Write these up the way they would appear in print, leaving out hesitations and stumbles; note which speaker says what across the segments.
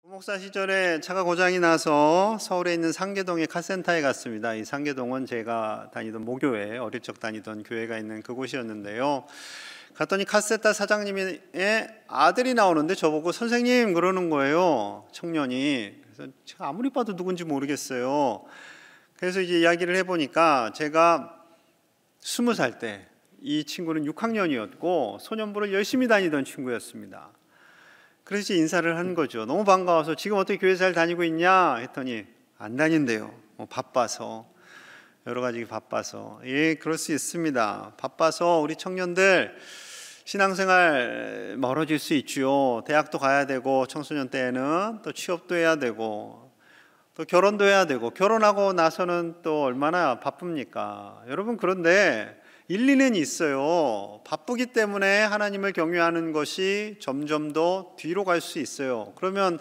Speaker 1: 목사 시절에 차가 고장이 나서 서울에 있는 상계동의 카센터에 갔습니다. 이 상계동은 제가 다니던 모교회, 어릴 적 다니던 교회가 있는 그곳이었는데요. 갔더니 카센터 사장님의 아들이 나오는데 저보고 선생님 그러는 거예요. 청년이. 그래서 제가 아무리 봐도 누군지 모르겠어요. 그래서 이제 이야기를 해보니까 제가 20살 때 이 친구는 6학년이었고 소년부를 열심히 다니던 친구였습니다. 그래서 인사를 한 거죠. 너무 반가워서 지금 어떻게 교회 잘 다니고 있냐 했더니 안 다닌대요. 바빠서, 여러 가지 바빠서. 예, 그럴 수 있습니다. 바빠서 우리 청년들 신앙생활 멀어질 수 있죠. 대학도 가야 되고 청소년 때에는 또 취업도 해야 되고 또 결혼도 해야 되고 결혼하고 나서는 또 얼마나 바쁩니까? 여러분, 그런데 일리는 있어요. 바쁘기 때문에 하나님을 경외하는 것이 점점 더 뒤로 갈 수 있어요. 그러면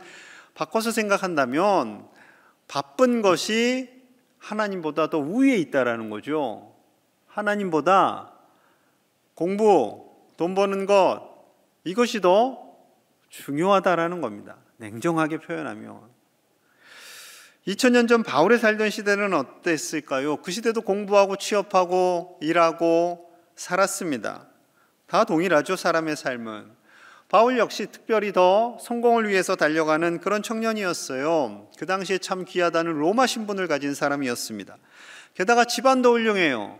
Speaker 1: 바꿔서 생각한다면 바쁜 것이 하나님보다 더 우위에 있다라는 거죠. 하나님보다 공부, 돈 버는 것, 이것이 더 중요하다라는 겁니다. 냉정하게 표현하면. 2000년 전 바울이 살던 시대는 어땠을까요? 그 시대도 공부하고 취업하고 일하고 살았습니다. 다 동일하죠, 사람의 삶은. 바울 역시 특별히 더 성공을 위해서 달려가는 그런 청년이었어요. 그 당시에 참 귀하다는 로마 신분을 가진 사람이었습니다. 게다가 집안도 훌륭해요.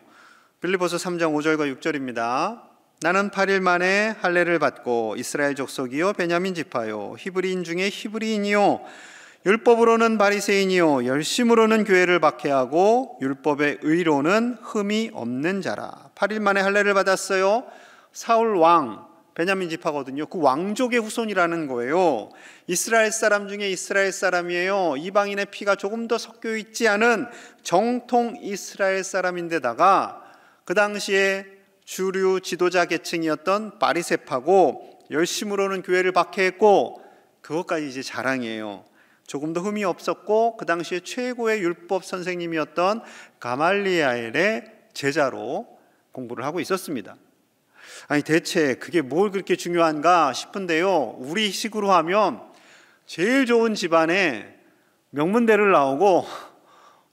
Speaker 1: 빌립보서 3장 5절과 6절입니다. 나는 8일 만에 할례를 받고 이스라엘 족속이요 베냐민 지파요 히브리인 중에 히브리인이요 율법으로는 바리새인이요 열심으로는 교회를 박해하고 율법의 의로는 흠이 없는 자라. 8일 만에 할례를 받았어요. 사울 왕, 베냐민 지파거든요. 그 왕족의 후손이라는 거예요. 이스라엘 사람 중에 이스라엘 사람이에요. 이방인의 피가 조금 더 섞여 있지 않은 정통 이스라엘 사람인데다가 그 당시에 주류 지도자 계층이었던 바리새파고 열심으로는 교회를 박해했고, 그것까지 이제 자랑이에요. 조금 더 흠이 없었고 그 당시에 최고의 율법 선생님이었던 가말리엘의 제자로 공부를 하고 있었습니다. 아니, 대체 그게 뭘 그렇게 중요한가 싶은데요, 우리 식으로 하면 제일 좋은 집안에 명문대를 나오고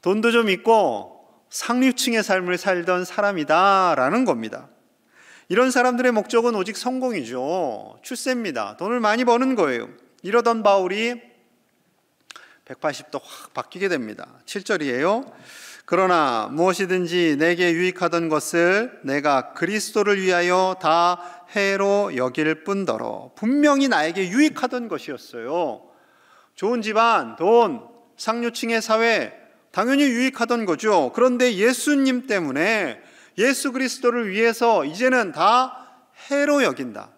Speaker 1: 돈도 좀 있고 상류층의 삶을 살던 사람이다라는 겁니다. 이런 사람들의 목적은 오직 성공이죠. 출세입니다. 돈을 많이 버는 거예요. 이러던 바울이 180도 확 바뀌게 됩니다. 7절이에요. 그러나 무엇이든지 내게 유익하던 것을 내가 그리스도를 위하여 다 해로 여길 뿐더러. 분명히 나에게 유익하던 것이었어요. 좋은 집안, 돈, 상류층의 사회, 당연히 유익하던 거죠. 그런데 예수님 때문에, 예수 그리스도를 위해서 이제는 다 해로 여긴다.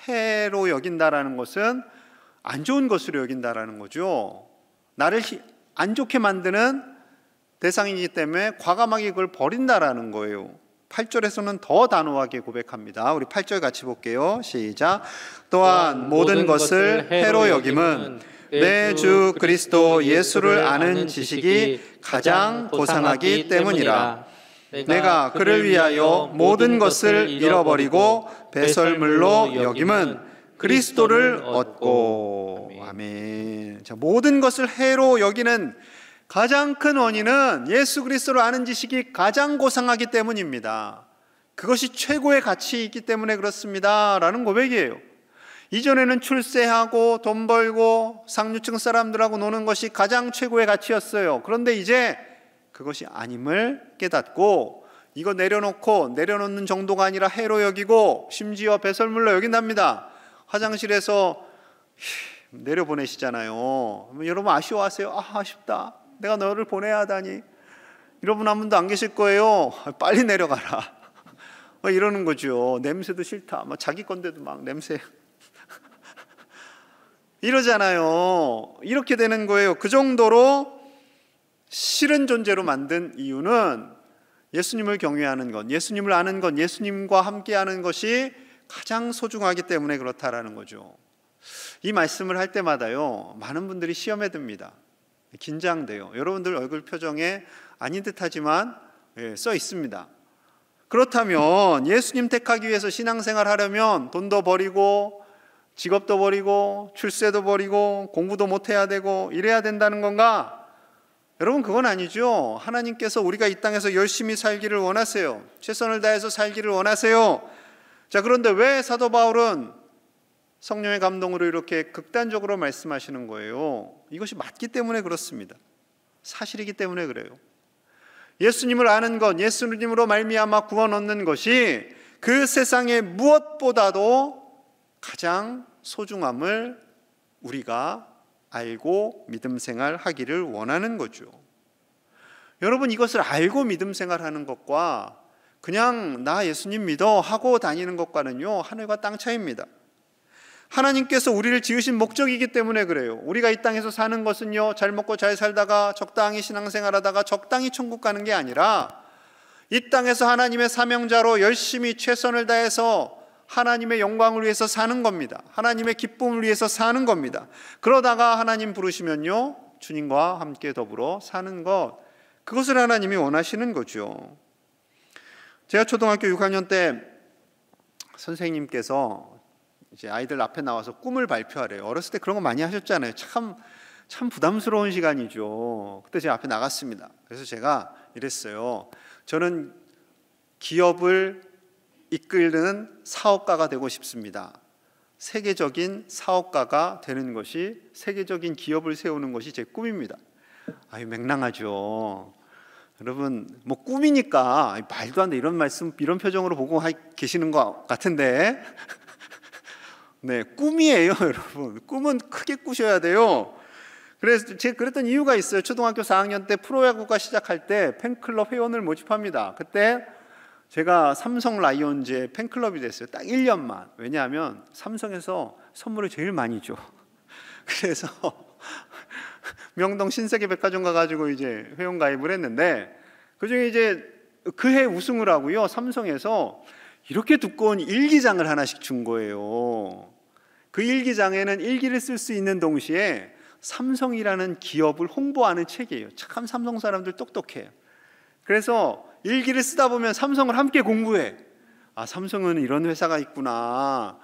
Speaker 1: 해로 여긴다라는 것은 안 좋은 것으로 여긴다라는 거죠. 나를 안 좋게 만드는 대상이기 때문에 과감하게 그걸 버린다라는 거예요. 8절에서는 더 단호하게 고백합니다. 우리 8절 같이 볼게요. 시작. 또한 모든 것을 해로 여김은 내 주 그리스도 예수를 아는 지식이 가장 고상하기 때문이라. 내가 그를 위하여 모든 것을 잃어버리고 배설물로 여김은 그리스도를 얻고. 아멘. 자, 모든 것을 해로 여기는 가장 큰 원인은 예수 그리스도를 아는 지식이 가장 고상하기 때문입니다. 그것이 최고의 가치이기 때문에 그렇습니다 라는 고백이에요. 이전에는 출세하고 돈 벌고 상류층 사람들하고 노는 것이 가장 최고의 가치였어요. 그런데 이제 그것이 아님을 깨닫고 이거 내려놓는 정도가 아니라 해로 여기고 심지어 배설물로 여긴답니다. 화장실에서 내려보내시잖아요. 여러분 아쉬워하세요? 아쉽다, 내가 너를 보내야 하다니. 여러분 한 분도 안 계실 거예요. 빨리 내려가라 이러는 거죠. 냄새도 싫다, 자기 건데도 막 냄새 이러잖아요. 이렇게 되는 거예요. 그 정도로 싫은 존재로 만든 이유는 예수님을 경외하는 것, 예수님을 아는 것, 예수님과 함께하는 것이 가장 소중하기 때문에 그렇다라는 거죠. 이 말씀을 할 때마다요, 많은 분들이 시험에 듭니다. 긴장돼요. 여러분들 얼굴 표정에 아닌 듯하지만 써 있습니다. 그렇다면 예수님 택하기 위해서 신앙생활 하려면 돈도 버리고 직업도 버리고 출세도 버리고 공부도 못해야 되고 이래야 된다는 건가? 여러분, 그건 아니죠. 하나님께서 우리가 이 땅에서 열심히 살기를 원하세요. 최선을 다해서 살기를 원하세요. 자, 그런데 왜 사도 바울은 성령의 감동으로 이렇게 극단적으로 말씀하시는 거예요? 이것이 맞기 때문에 그렇습니다. 사실이기 때문에 그래요. 예수님을 아는 것, 예수님으로 말미암아 구원 얻는 것이 그 세상의 무엇보다도 가장 소중함을 우리가 알고 믿음 생활하기를 원하는 거죠. 여러분, 이것을 알고 믿음 생활하는 것과 그냥 나 예수님 믿어 하고 다니는 것과는요, 하늘과 땅 차이입니다. 하나님께서 우리를 지으신 목적이기 때문에 그래요. 우리가 이 땅에서 사는 것은요, 잘 먹고 잘 살다가 적당히 신앙생활하다가 적당히 천국 가는 게 아니라 이 땅에서 하나님의 사명자로 열심히 최선을 다해서 하나님의 영광을 위해서 사는 겁니다. 하나님의 기쁨을 위해서 사는 겁니다. 그러다가 하나님 부르시면요, 주님과 함께 더불어 사는 것, 그것을 하나님이 원하시는 거죠. 제가 초등학교 6학년 때 선생님께서 이제 아이들 앞에 나와서 꿈을 발표하래요. 어렸을 때 그런 거 많이 하셨잖아요. 참 부담스러운 시간이죠. 그때 제가 앞에 나갔습니다. 그래서 제가 이랬어요. 저는 기업을 이끌는 사업가가 되고 싶습니다. 세계적인 사업가가 되는 것이, 세계적인 기업을 세우는 것이 제 꿈입니다. 아유, 맹랑하죠. 여러분, 뭐 꿈이니까 말도 안 돼 이런 말씀, 이런 표정으로 보고 계시는 것 같은데 네, 꿈이에요, 여러분. 꿈은 크게 꾸셔야 돼요. 그래서 제가 그랬던 이유가 있어요. 초등학교 4학년 때 프로야구가 시작할 때 팬클럽 회원을 모집합니다. 그때 제가 삼성 라이온즈의 팬클럽이 됐어요. 딱 1년만. 왜냐하면 삼성에서 선물을 제일 많이 줘. 그래서 명동 신세계백화점 가가지고 이제 회원 가입을 했는데, 그중에 이제 그해 우승을 하고요, 삼성에서 이렇게 두꺼운 일기장을 하나씩 준 거예요. 그 일기장에는 일기를 쓸 수 있는 동시에 삼성이라는 기업을 홍보하는 책이에요. 참 삼성 사람들 똑똑해요. 그래서 일기를 쓰다 보면 삼성을 함께 공부해. 아, 삼성은 이런 회사가 있구나.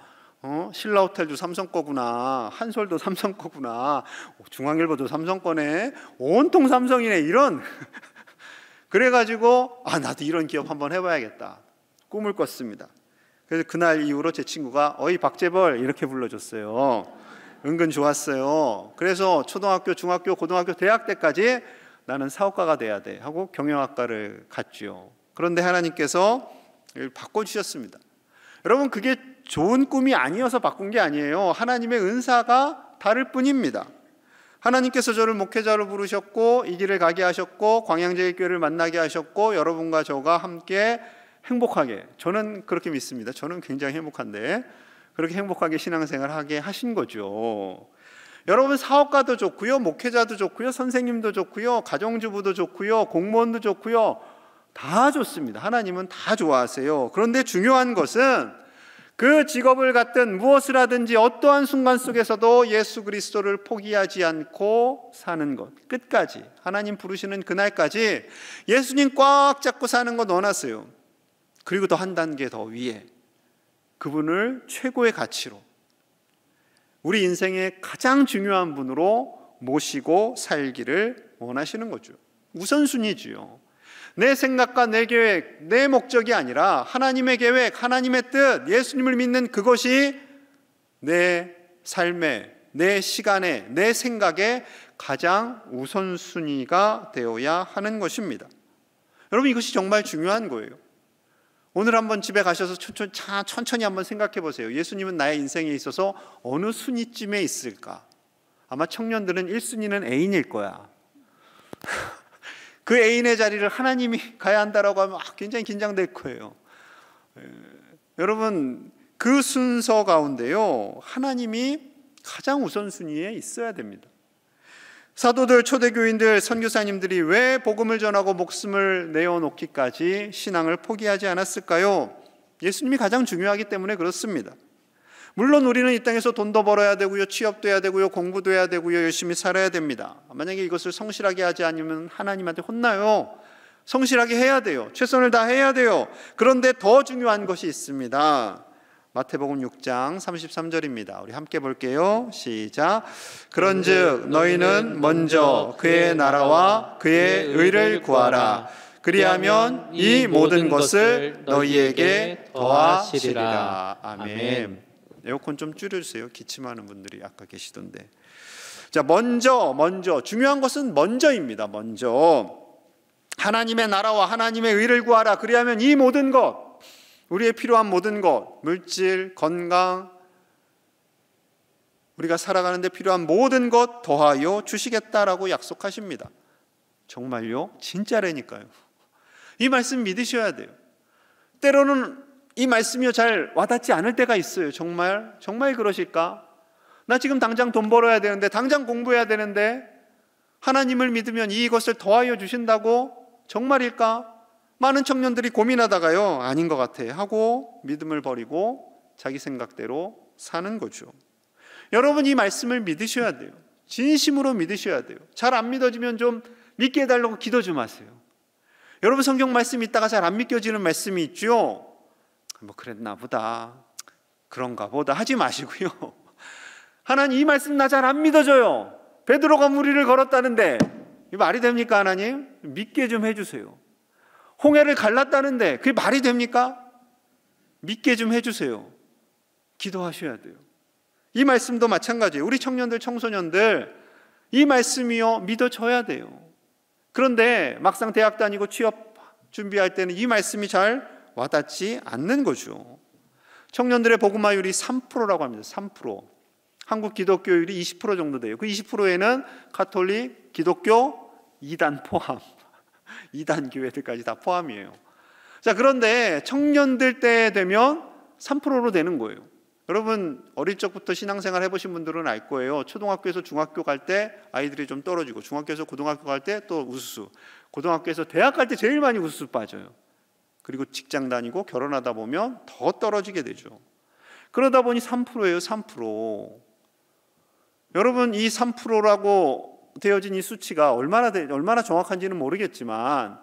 Speaker 1: 신라호텔도 삼성 거구나. 한솔도 삼성 거구나. 중앙일보도 삼성 거네. 온통 삼성이네. 이런. 그래가지고 나도 이런 기업 한번 해봐야겠다. 꿈을 꿨습니다. 그래서 그날 이후로 제 친구가 어이 박재벌 이렇게 불러줬어요. 은근 좋았어요. 그래서 초등학교, 중학교, 고등학교, 대학 때까지 나는 사업가가 돼야 돼 하고 경영학과를 갔죠. 그런데 하나님께서 바꿔주셨습니다. 여러분, 그게 좋은 꿈이 아니어서 바꾼 게 아니에요. 하나님의 은사가 다를 뿐입니다. 하나님께서 저를 목회자로 부르셨고 이 길을 가게 하셨고 광양제일교회를 만나게 하셨고 여러분과 저가 함께 행복하게, 저는 그렇게 믿습니다. 저는 굉장히 행복한데 그렇게 행복하게 신앙생활을 하게 하신 거죠. 여러분, 사업가도 좋고요, 목회자도 좋고요, 선생님도 좋고요, 가정주부도 좋고요, 공무원도 좋고요, 다 좋습니다. 하나님은 다 좋아하세요. 그런데 중요한 것은 그 직업을 갖든 무엇을 하든지 어떠한 순간 속에서도 예수 그리스도를 포기하지 않고 사는 것, 끝까지 하나님 부르시는 그날까지 예수님 꽉 잡고 사는 것 원하세요. 그리고 더 한 단계 더 위에 그분을 최고의 가치로, 우리 인생의 가장 중요한 분으로 모시고 살기를 원하시는 거죠. 우선순위지요. 내 생각과 내 계획, 내 목적이 아니라 하나님의 계획, 하나님의 뜻, 예수님을 믿는 그것이 내 삶에, 내 시간에, 내 생각에 가장 우선순위가 되어야 하는 것입니다. 여러분, 이것이 정말 중요한 거예요. 오늘 한번 집에 가셔서 천천히 한번 생각해 보세요. 예수님은 나의 인생에 있어서 어느 순위쯤에 있을까? 아마 청년들은 1순위는 애인일 거야. 그 애인의 자리를 하나님이 가야 한다라고 하면 굉장히 긴장될 거예요. 여러분, 그 순서 가운데요, 하나님이 가장 우선순위에 있어야 됩니다. 사도들, 초대교인들, 선교사님들이 왜 복음을 전하고 목숨을 내어놓기까지 신앙을 포기하지 않았을까요? 예수님이 가장 중요하기 때문에 그렇습니다. 물론 우리는 이 땅에서 돈도 벌어야 되고요, 취업도 해야 되고요, 공부도 해야 되고요, 열심히 살아야 됩니다. 만약에 이것을 성실하게 하지 않으면 하나님한테 혼나요. 성실하게 해야 돼요. 최선을 다해야 돼요. 그런데 더 중요한 것이 있습니다. 마태복음 6장 33절입니다. 우리 함께 볼게요. 시작. 그런즉 너희는 먼저 그의 나라와 그의 의를 구하라. 그리하면 이 모든 것을 너희에게 더하시리라. 아멘. 에어컨 좀 줄여주세요. 기침하는 분들이 아까 계시던데. 자, 먼저 중요한 것은 먼저입니다. 먼저 하나님의 나라와 하나님의 의를 구하라. 그리하면 이 모든 것, 우리의 필요한 모든 것, 물질, 건강, 우리가 살아가는 데 필요한 모든 것 더하여 주시겠다라고 약속하십니다. 정말요? 진짜라니까요. 이 말씀 믿으셔야 돼요. 때로는 이 말씀이 잘 와닿지 않을 때가 있어요. 정말 그러실까? 나 지금 당장 돈 벌어야 되는데, 당장 공부해야 되는데 하나님을 믿으면 이것을 더하여 주신다고? 정말일까? 많은 청년들이 고민하다가요, 아닌 것 같아 하고 믿음을 버리고 자기 생각대로 사는 거죠. 여러분, 이 말씀을 믿으셔야 돼요. 진심으로 믿으셔야 돼요. 잘 안 믿어지면 좀 믿게 해달라고 기도 좀 하세요. 여러분, 성경 말씀 읽다가 잘 안 믿겨지는 말씀이 있죠. 뭐 그랬나 보다, 그런가 보다 하지 마시고요. 하나님, 이 말씀 나 잘 안 믿어져요. 베드로가 무리를 걸었다는데 이 말이 됩니까? 하나님, 믿게 좀 해주세요. 홍해를 갈랐다는데 그게 말이 됩니까? 믿게 좀 해주세요. 기도하셔야 돼요. 이 말씀도 마찬가지예요. 우리 청년들, 청소년들, 이 말씀이요 믿어져야 돼요. 그런데 막상 대학 다니고 취업 준비할 때는 이 말씀이 잘 와닿지 않는 거죠. 청년들의 복음화율이 3%라고 합니다. 3%. 한국 기독교율이 20% 정도 돼요. 그 20%에는 가톨릭, 기독교, 이단 포함, 이단 교회들까지 다 포함이에요. 자, 그런데 청년들 때 되면 3%로 되는 거예요. 여러분, 어릴 적부터 신앙생활 해보신 분들은 알 거예요. 초등학교에서 중학교 갈 때 아이들이 좀 떨어지고, 중학교에서 고등학교 갈 때 또 우수수, 고등학교에서 대학 갈 때 제일 많이 우수수 빠져요. 그리고 직장 다니고 결혼하다 보면 더 떨어지게 되죠. 그러다 보니 3%예요. 3%. 여러분, 이 3%라고 되어진 이 수치가 얼마나 정확한지는 모르겠지만,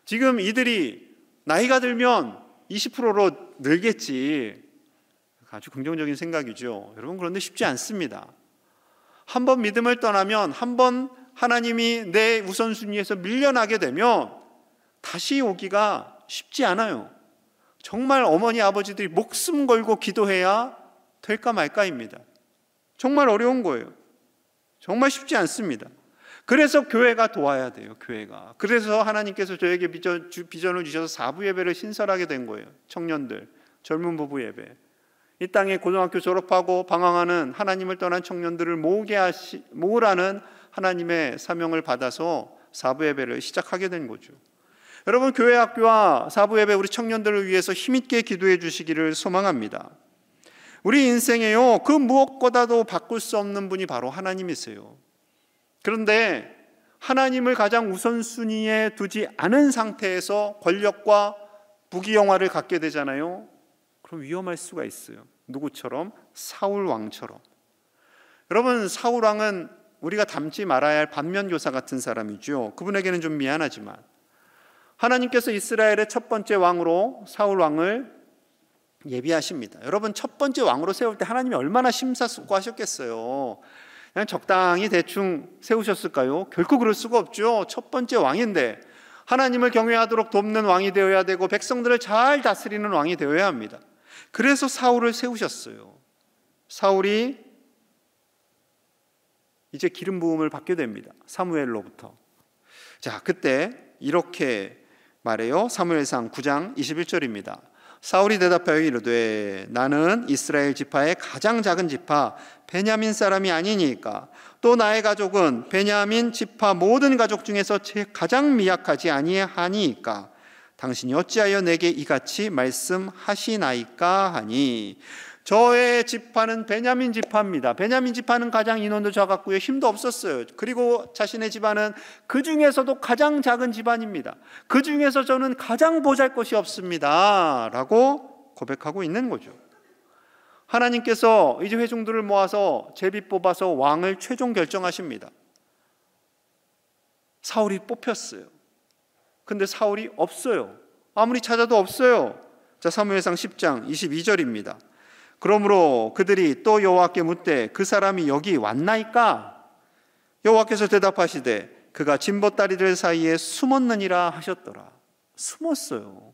Speaker 1: 지금 이들이 나이가 들면 20%로 늘겠지. 아주 긍정적인 생각이죠. 여러분, 그런데 쉽지 않습니다. 한번 믿음을 떠나면, 한번 하나님이 내 우선순위에서 밀려나게 되면 다시 오기가 쉽지 않아요. 정말 어머니 아버지들이 목숨 걸고 기도해야 될까 말까입니다. 정말 어려운 거예요. 정말 쉽지 않습니다. 그래서 교회가 도와야 돼요. 교회가. 그래서 하나님께서 저에게 비전을 주셔서 사부 예배를 신설하게 된 거예요. 청년들, 젊은 부부 예배. 이 땅에 고등학교 졸업하고 방황하는 하나님을 떠난 청년들을 모으라는 하나님의 사명을 받아서 사부 예배를 시작하게 된 거죠. 여러분, 교회 학교와 사부 예배, 우리 청년들을 위해서 힘있게 기도해 주시기를 소망합니다. 우리 인생에요, 그 무엇보다도 바꿀 수 없는 분이 바로 하나님이세요. 그런데 하나님을 가장 우선순위에 두지 않은 상태에서 권력과 부귀영화를 갖게 되잖아요. 그럼 위험할 수가 있어요. 누구처럼? 사울 왕처럼. 여러분, 사울 왕은 우리가 닮지 말아야 할 반면교사 같은 사람이죠. 그분에게는 좀 미안하지만 하나님께서 이스라엘의 첫 번째 왕으로 사울 왕을 예비하십니다. 여러분, 첫 번째 왕으로 세울 때 하나님이 얼마나 심사숙고하셨겠어요. 그냥 적당히 대충 세우셨을까요? 결코 그럴 수가 없죠. 첫 번째 왕인데 하나님을 경외하도록 돕는 왕이 되어야 되고, 백성들을 잘 다스리는 왕이 되어야 합니다. 그래서 사울을 세우셨어요. 사울이 이제 기름 부음을 받게 됩니다. 사무엘로부터. 자, 그때 이렇게 말해요. 사무엘상 9장 21절입니다. 사울이 대답하여 이르되 나는 이스라엘 지파의 가장 작은 지파 베냐민 사람이 아니니까, 또 나의 가족은 베냐민 지파 모든 가족 중에서 가장 미약하지 아니하니까 당신이 어찌하여 내게 이같이 말씀하시나이까 하니. 저의 지파는 베냐민 지파입니다. 베냐민 지파는 가장 인원도 작았고요, 힘도 없었어요. 그리고 자신의 집안은 그 중에서도 가장 작은 집안입니다. 그 중에서 저는 가장 보잘것이 없습니다 라고 고백하고 있는 거죠. 하나님께서 이제 회중들을 모아서 제비 뽑아서 왕을 최종 결정하십니다. 사울이 뽑혔어요. 근데 사울이 없어요. 아무리 찾아도 없어요. 자, 사무엘상 10장 22절입니다. 그러므로 그들이 또 여호와께 묻되 그 사람이 여기 왔나이까? 여호와께서 대답하시되 그가 진보다리들 사이에 숨었느니라 하셨더라. 숨었어요.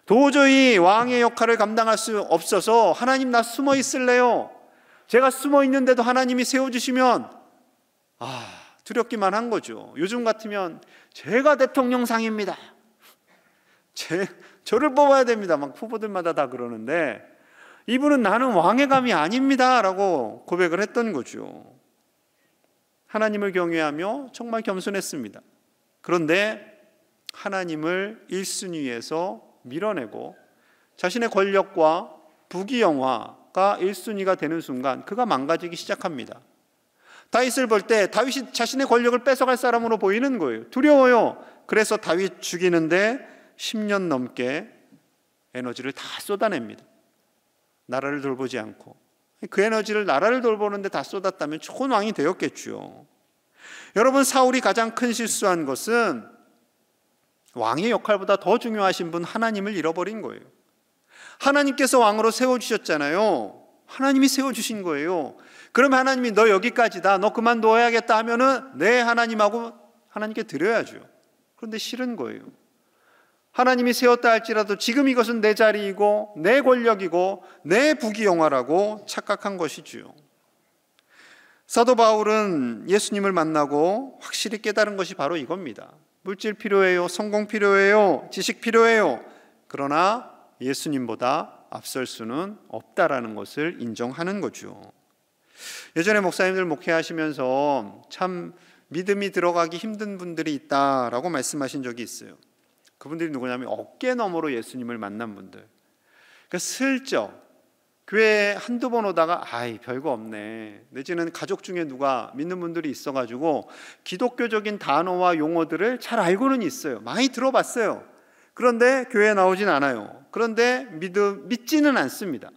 Speaker 1: 도저히 왕의 역할을 감당할 수 없어서 하나님 나 숨어 있을래요. 제가 숨어 있는데도 하나님이 세워주시면 두렵기만 한 거죠. 요즘 같으면 제가 대통령상입니다. 저를 뽑아야 됩니다. 막 후보들마다 다 그러는데 이분은 나는 왕의 감이 아닙니다 라고 고백을 했던 거죠. 하나님을 경외하며 정말 겸손했습니다. 그런데 하나님을 1순위에서 밀어내고 자신의 권력과 부귀영화가 1순위가 되는 순간 그가 망가지기 시작합니다. 다윗을 볼 때 다윗이 자신의 권력을 뺏어갈 사람으로 보이는 거예요. 두려워요. 그래서 다윗 죽이는데 10년 넘게 에너지를 다 쏟아냅니다. 나라를 돌보지 않고. 그 에너지를 나라를 돌보는데 다 쏟았다면 좋은 왕이 되었겠죠. 여러분, 사울이 가장 큰 실수한 것은 왕의 역할보다 더 중요하신 분 하나님을 잃어버린 거예요. 하나님께서 왕으로 세워주셨잖아요. 하나님이 세워주신 거예요. 그러면 하나님이 너 여기까지다, 너 그만둬야겠다 하면은 네 하나님하고 하나님께 드려야죠. 그런데 싫은 거예요. 하나님이 세웠다 할지라도 지금 이것은 내 자리이고 내 권력이고 내 부귀영화라고 착각한 것이지요. 사도 바울은 예수님을 만나고 확실히 깨달은 것이 바로 이겁니다. 물질 필요해요, 성공 필요해요, 지식 필요해요. 그러나 예수님보다 앞설 수는 없다라는 것을 인정하는 거죠. 예전에 목사님들 목회하시면서 참 믿음이 들어가기 힘든 분들이 있다라고 말씀하신 적이 있어요. 그분들이 누구냐면 어깨 너머로 예수님을 만난 분들. 그러니까 슬쩍 교회에 한두 번 오다가 별거 없네, 내지는 가족 중에 누가 믿는 분들이 있어가지고 기독교적인 단어와 용어들을 잘 알고는 있어요. 많이 들어봤어요. 그런데 교회에 나오진 않아요. 그런데 믿지는 않습니다.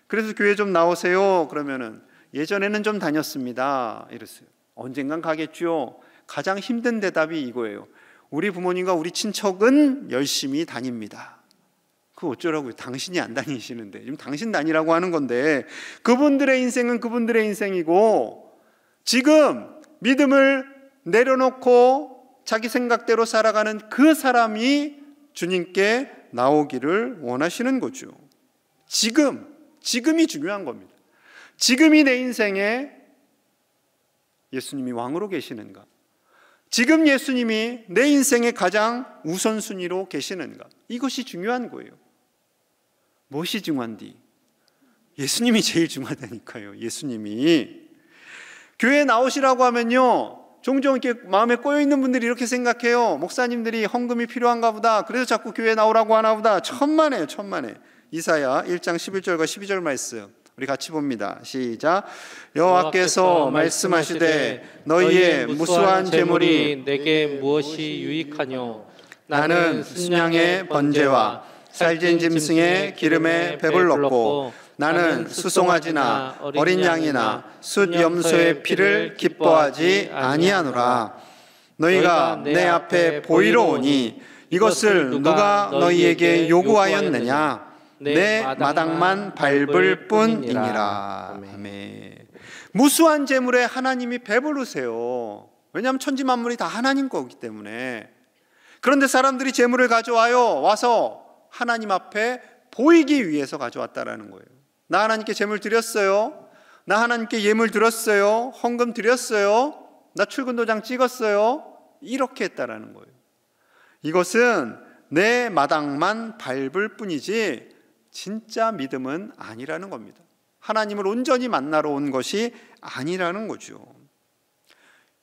Speaker 1: 그래서 교회 좀 나오세요 그러면은 예전에는 좀 다녔습니다 이랬어요. 언젠간 가겠죠. 가장 힘든 대답이 이거예요. 우리 부모님과 우리 친척은 열심히 다닙니다. 그거 어쩌라고요? 당신이 안 다니시는데. 지금 당신 다니라고 하는 건데, 그분들의 인생은 그분들의 인생이고 지금 믿음을 내려놓고 자기 생각대로 살아가는 그 사람이 주님께 나오기를 원하시는 거죠. 지금이 중요한 겁니다. 지금이 내 인생에 예수님이 왕으로 계시는가? 지금 예수님이 내 인생의 가장 우선순위로 계시는가? 이것이 중요한 거예요. 무엇이 중요한디? 예수님이 제일 중요하다니까요. 예수님이. 교회에 나오시라고 하면요, 종종 이렇게 마음에 꼬여있는 분들이 이렇게 생각해요. 목사님들이 헌금이 필요한가 보다, 그래서 자꾸 교회에 나오라고 하나 보다. 천만에요, 천만에. 이사야 1장 11절과 12절 말씀 우리 같이 봅니다. 시작. 여호와께서 말씀하시되 너희의 무수한 재물이
Speaker 2: 내게 무엇이 유익하뇨?
Speaker 1: 나는 순양의 번제와 살진 짐승의 기름에 배불렀고 나는 수송아지나 어린 양이나 숫 염소의 피를 기뻐하지 아니하노라. 너희가 내 앞에 보이러 오니 이것을 누가 너희에게 요구하였느냐? 내 마당만 밟을 뿐이니라. 아멘. 무수한 재물에 하나님이 배부르세요. 왜냐하면 천지 만물이 다 하나님 거기 때문에. 그런데 사람들이 재물을 가져와요. 와서 하나님 앞에 보이기 위해서 가져왔다라는 거예요. 나 하나님께 재물 드렸어요. 나 하나님께 예물 드렸어요. 헌금 드렸어요. 나 출근 도장 찍었어요. 이렇게 했다라는 거예요. 이것은 내 마당만 밟을 뿐이지 진짜 믿음은 아니라는 겁니다. 하나님을 온전히 만나러 온 것이 아니라는 거죠.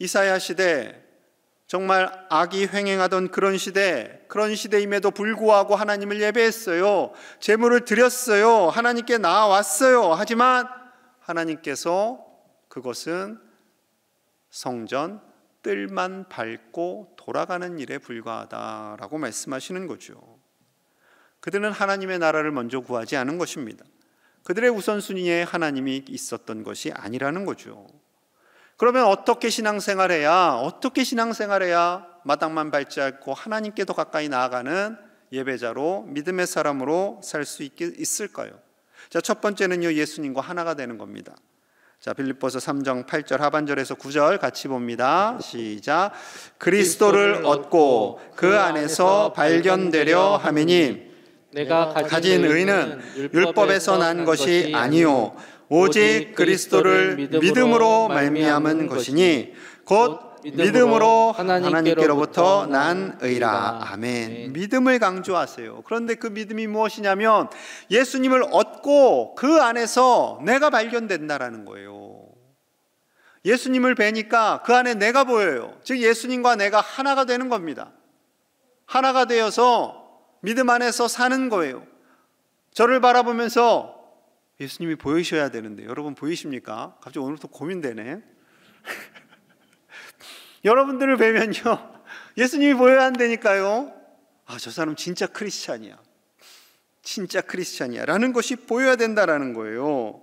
Speaker 1: 이사야 시대, 정말 악이 횡행하던 그런 시대임에도 불구하고 하나님을 예배했어요. 제물을 드렸어요. 하나님께 나아왔어요. 하지만 하나님께서 그것은 성전 뜰만 밟고 돌아가는 일에 불과하다라고 말씀하시는 거죠. 그들은 하나님의 나라를 먼저 구하지 않은 것입니다. 그들의 우선순위에 하나님이 있었던 것이 아니라는 거죠. 그러면 어떻게 신앙생활해야 마당만 밟지 않고 하나님께 더 가까이 나아가는 예배자로, 믿음의 사람으로 살 수 있을까요? 자, 첫 번째는요, 예수님과 하나가 되는 겁니다. 자, 빌립보서 3장 8절 하반절에서 9절 같이 봅니다. 시작. 그리스도를 얻고 그 안에서 발견되려 하매니 내가 가진 의는 율법에서 난 것이 아니요 오직 그리스도를 믿음으로 말미암은 것이니 곧 믿음으로 하나님께로부터 난 의라. 아멘. 믿음을 강조하세요. 그런데 그 믿음이 무엇이냐면 예수님을 얻고 그 안에서 내가 발견된다라는 거예요. 예수님을 뵈니까 그 안에 내가 보여요. 즉 예수님과 내가 하나가 되는 겁니다. 하나가 되어서 믿음 안에서 사는 거예요. 저를 바라보면서 예수님이 보이셔야 되는데 여러분 보이십니까? 갑자기 오늘부터 고민되네. 여러분들을 뵈면요 예수님이 보여야 한다니까요. 아, 저 사람 진짜 크리스찬이야, 진짜 크리스찬이야 라는 것이 보여야 된다라는 거예요.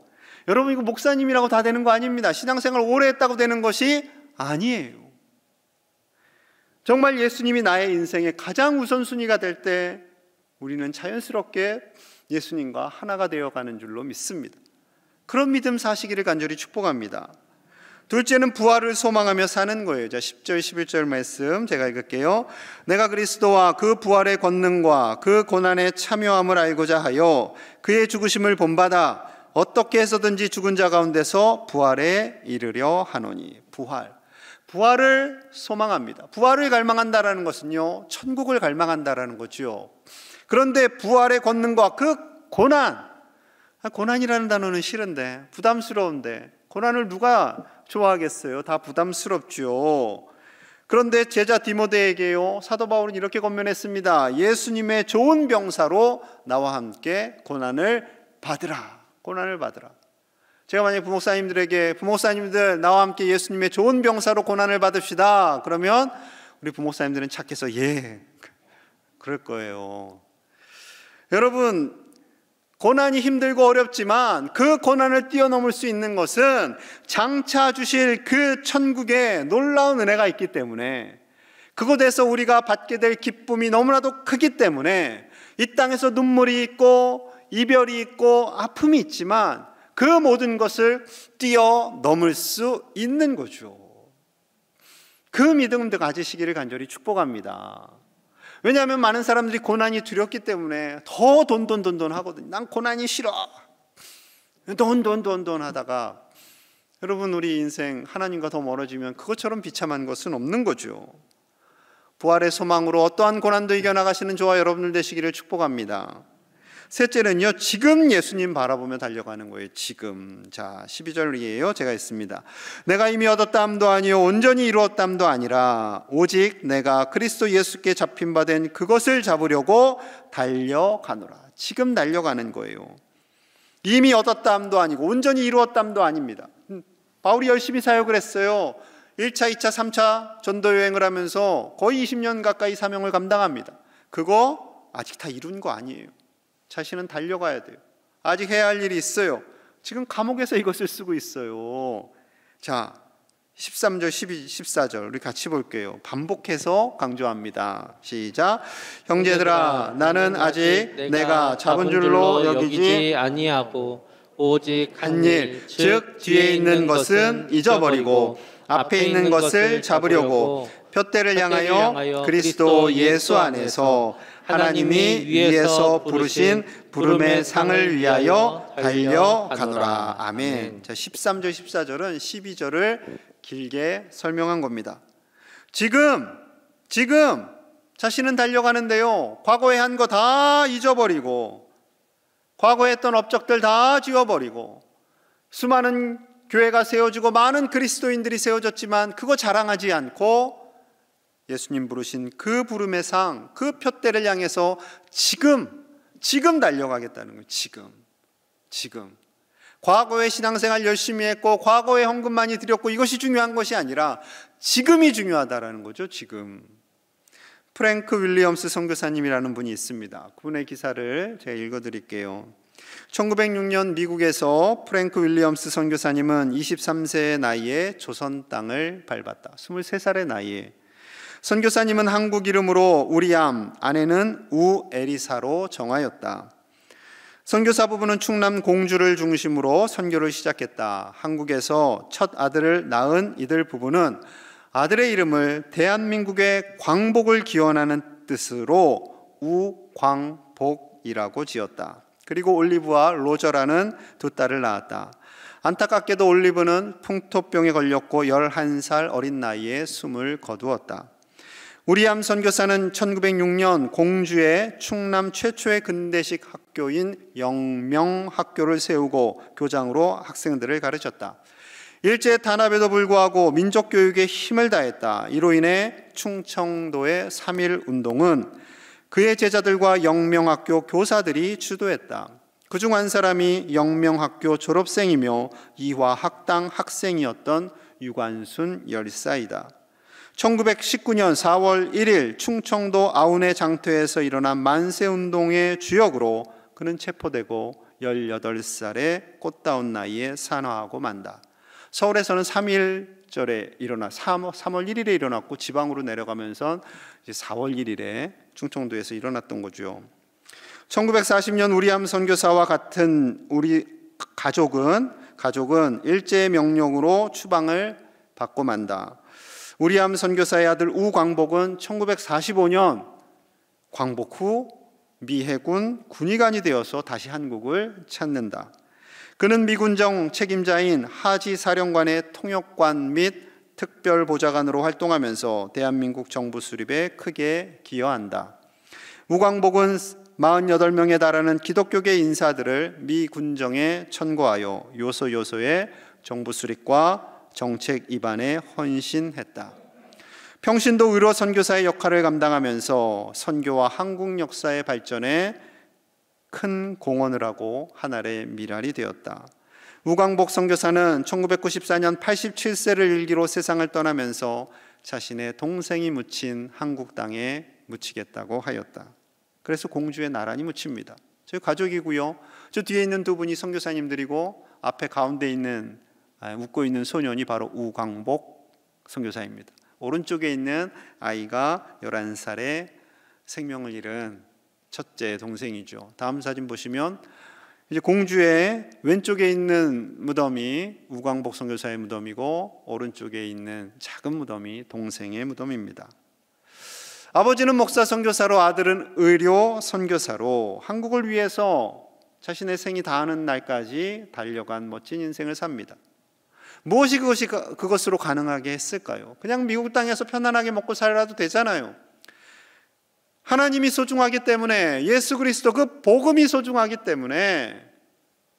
Speaker 1: 여러분, 이거 목사님이라고 다 되는 거 아닙니다. 신앙생활 오래 했다고 되는 것이 아니에요. 정말 예수님이 나의 인생의 가장 우선순위가 될 때 우리는 자연스럽게 예수님과 하나가 되어가는 줄로 믿습니다. 그런 믿음 사시기를 간절히 축복합니다. 둘째는 부활을 소망하며 사는 거예요. 자, 10절 11절 말씀 제가 읽을게요. 내가 그리스도와 그 부활의 권능과 그 고난에 참여함을 알고자 하여 그의 죽으심을 본받아 어떻게 해서든지 죽은 자 가운데서 부활에 이르려 하노니. 부활을 소망합니다. 부활을 갈망한다라는 것은요 천국을 갈망한다라는 거죠. 그런데 부활의 권능과 그 고난이라는 단어는 싫은데, 부담스러운데, 고난을 누가 좋아하겠어요? 다 부담스럽죠. 그런데 제자 디모데에게요 사도 바울은 이렇게 권면했습니다. 예수님의 좋은 병사로 나와 함께 고난을 받으라. 제가 만약에 부목사님들 나와 함께 예수님의 좋은 병사로 고난을 받읍시다 그러면 우리 부목사님들은 착해서 예 그럴 거예요. 여러분, 고난이 힘들고 어렵지만 그 고난을 뛰어넘을 수 있는 것은 장차 주실 그 천국에 놀라운 은혜가 있기 때문에, 그곳에서 우리가 받게 될 기쁨이 너무나도 크기 때문에 이 땅에서 눈물이 있고 이별이 있고 아픔이 있지만 그 모든 것을 뛰어넘을 수 있는 거죠. 그 믿음도 가지시기를 간절히 축복합니다. 왜냐하면 많은 사람들이 고난이 두렵기 때문에 더 돈 하거든요. 난 고난이 싫어. 돈 하다가 여러분, 우리 인생 하나님과 더 멀어지면 그것처럼 비참한 것은 없는 거죠. 부활의 소망으로 어떠한 고난도 이겨나가시는 저와 여러분들 되시기를 축복합니다. 셋째는요, 지금 예수님 바라보며 달려가는 거예요. 지금. 자, 12절이에요. 제가 있습니다. 내가 이미 얻었다함도 아니요 온전히 이루었다함도 아니라 오직 내가 그리스도 예수께 잡힌 바 된 그것을 잡으려고 달려가노라. 지금 달려가는 거예요. 이미 얻었다함도 아니고 온전히 이루었다함도 아닙니다. 바울이 열심히 사역을 했어요. 1차, 2차, 3차 전도 여행을 하면서 거의 20년 가까이 사명을 감당합니다. 그거 아직 다 이룬 거 아니에요. 자신은 달려가야 돼요. 아직 해야 할 일이 있어요. 지금 감옥에서 이것을 쓰고 있어요. 자, 13절, 12, 14절 우리 같이 볼게요. 반복해서 강조합니다. 시작. 형제들아, 나는 아직 내가 잡은 줄로 여기지
Speaker 2: 아니하고 오직
Speaker 1: 한 일, 즉 뒤에 있는 것은 잊어버리고 앞에 있는 것을 잡으려고 표대를 향하여 그리스도 예수 안에서 하나님이 위에서 부르신 부름의 상을 위하여 달려가노라. 아멘. 자, 13절 14절은 12절을 길게 설명한 겁니다. 지금 자신은 달려가는데요, 과거에 한 거 다 잊어버리고 과거에 했던 업적들 다 지워버리고, 수많은 교회가 세워지고 많은 그리스도인들이 세워졌지만 그거 자랑하지 않고 예수님 부르신 그 부름의 상, 그 표대를 향해서 지금 달려가겠다는 거예요. 지금. 과거의 신앙생활 열심히 했고 과거의 헌금 많이 드렸고 이것이 중요한 것이 아니라 지금이 중요하다라는 거죠. 지금. 프랭크 윌리엄스 선교사님이라는 분이 있습니다. 그분의 기사를 제가 읽어드릴게요. 1906년 미국에서 프랭크 윌리엄스 선교사님은 23세의 나이에 조선 땅을 밟았다. 23살의 나이에. 선교사님은 한국 이름으로 우리암, 아내는 우에리사로 정하였다. 선교사 부부는 충남 공주를 중심으로 선교를 시작했다. 한국에서 첫 아들을 낳은 이들 부부는 아들의 이름을 대한민국의 광복을 기원하는 뜻으로 우광복이라고 지었다. 그리고 올리브와 로저라는 두 딸을 낳았다. 안타깝게도 올리브는 풍토병에 걸렸고 11살 어린 나이에 숨을 거두었다. 우리암 선교사는 1906년 공주에 충남 최초의 근대식 학교인 영명학교를 세우고 교장으로 학생들을 가르쳤다. 일제 탄압에도 불구하고 민족교육에 힘을 다했다. 이로 인해 충청도의 3.1 운동은 그의 제자들과 영명학교 교사들이 주도했다. 그중 한 사람이 영명학교 졸업생이며 이화학당 학생이었던 유관순 열사이다. 1919년 4월 1일 충청도 아운의 장터에서 일어난 만세운동의 주역으로 그는 체포되고 18살의 꽃다운 나이에 산화하고 만다. 서울에서는 3.1절에 3월 1일에 일어났고 지방으로 내려가면서 이제 4월 1일에 충청도에서 일어났던 거죠. 1940년 우리암 선교사와 같은 우리 가족은 일제의 명령으로 추방을 받고 만다. 우리암 선교사의 아들 우광복은 1945년 광복 후 미해군 군의관이 되어서 다시 한국을 찾는다. 그는 미군정 책임자인 하지 사령관의 통역관 및 특별보좌관으로 활동하면서 대한민국 정부 수립에 크게 기여한다. 우광복은 48명에 달하는 기독교계 인사들을 미 군정에 천거하여 요소요소의 정부 수립과 정책 입안에 헌신했다. 평신도 의로 선교사의 역할을 감당하면서 선교와 한국 역사의 발전에 큰 공헌을 하고 하나의 미랄이 되었다. 우광복 선교사는 1994년 87세를 일기로 세상을 떠나면서 자신의 동생이 묻힌 한국 땅에 묻히겠다고 하였다. 그래서 공주에 나란히 묻힙니다. 저희 가족이고요. 저 뒤에 있는 두 분이 선교사님들이고 앞에 가운데 있는 웃고 있는 소년이 바로 우광복 선교사입니다. 오른쪽에 있는 아이가 11살에 생명을 잃은 첫째 동생이죠. 다음 사진 보시면 이제 공주의 왼쪽에 있는 무덤이 우광복 선교사의 무덤이고 오른쪽에 있는 작은 무덤이 동생의 무덤입니다. 아버지는 목사 선교사로 아들은 의료 선교사로 한국을 위해서 자신의 생이 다하는 날까지 달려간 멋진 인생을 삽니다. 무엇이 그것으로 가능하게 했을까요? 그냥 미국 땅에서 편안하게 먹고 살아도 되잖아요. 하나님이 소중하기 때문에, 예수 그리스도 그 복음이 소중하기 때문에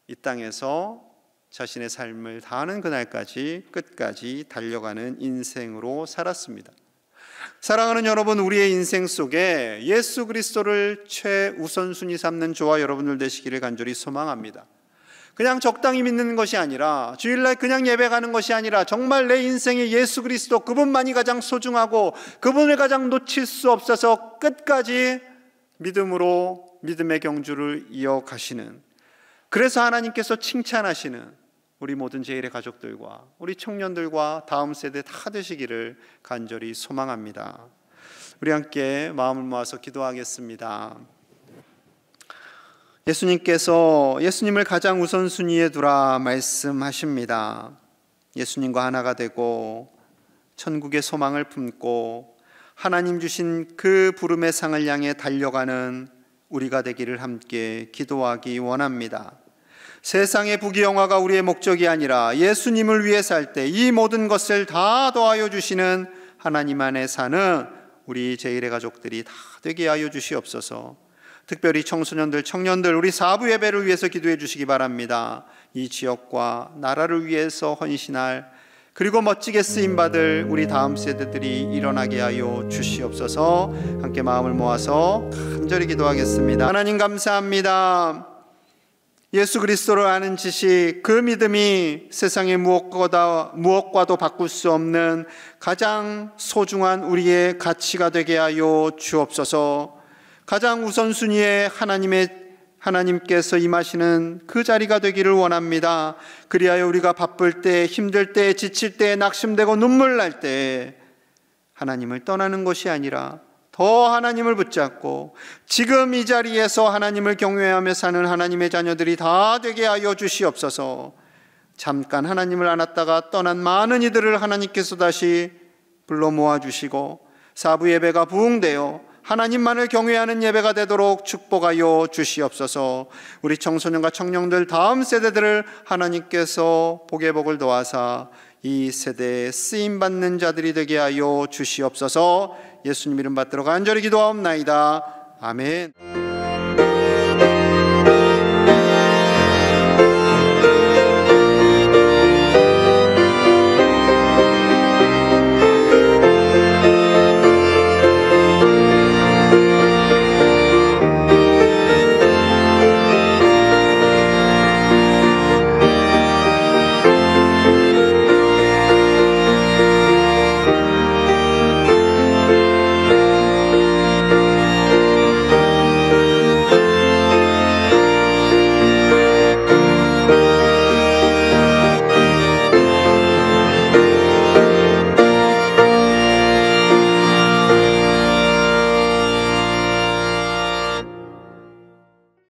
Speaker 1: 이 땅에서 자신의 삶을 다하는 그날까지 끝까지 달려가는 인생으로 살았습니다. 사랑하는 여러분, 우리의 인생 속에 예수 그리스도를 최우선순위 삼는 저와 여러분들 되시기를 간절히 소망합니다. 그냥 적당히 믿는 것이 아니라, 주일날 그냥 예배 가는 것이 아니라 정말 내 인생에 예수 그리스도 그분만이 가장 소중하고 그분을 가장 놓칠 수 없어서 끝까지 믿음으로 믿음의 경주를 이어가시는, 그래서 하나님께서 칭찬하시는 우리 모든 제1의 가족들과 우리 청년들과 다음 세대 다 되시기를 간절히 소망합니다. 우리 함께 마음을 모아서 기도하겠습니다. 예수님께서 예수님을 가장 우선순위에 두라 말씀하십니다. 예수님과 하나가 되고 천국의 소망을 품고 하나님 주신 그 부름의 상을 향해 달려가는 우리가 되기를 함께 기도하기 원합니다. 세상의 부귀영화가 우리의 목적이 아니라 예수님을 위해 살 때 이 모든 것을 다 더하여 주시는 하나님 안에 사는 우리 제1의 가족들이 다 되게 하여 주시옵소서. 특별히 청소년들, 청년들, 우리 사부 예배를 위해서 기도해 주시기 바랍니다. 이 지역과 나라를 위해서 헌신할, 그리고 멋지게 쓰임받을 우리 다음 세대들이 일어나게 하여 주시옵소서. 함께 마음을 모아서 간절히 기도하겠습니다. 하나님 감사합니다. 예수 그리스도를 아는 지식, 그 믿음이 세상의 무엇과도 바꿀 수 없는 가장 소중한 우리의 가치가 되게 하여 주옵소서. 가장 우선순위에 하나님께서 임하시는 그 자리가 되기를 원합니다. 그리하여 우리가 바쁠 때, 힘들 때, 지칠 때, 낙심되고 눈물 날 때 하나님을 떠나는 것이 아니라 더 하나님을 붙잡고 지금 이 자리에서 하나님을 경외하며 사는 하나님의 자녀들이 다 되게 하여 주시옵소서. 잠깐 하나님을 안았다가 떠난 많은 이들을 하나님께서 다시 불러 모아주시고 사부 예배가 부흥되어 하나님만을 경외하는 예배가 되도록 축복하여 주시옵소서. 우리 청소년과 청년들 다음 세대들을 하나님께서 복의 복을 더하사 이 세대에 쓰임받는 자들이 되게 하여 주시옵소서. 예수님 이름 받들어 간절히 기도하옵나이다. 아멘.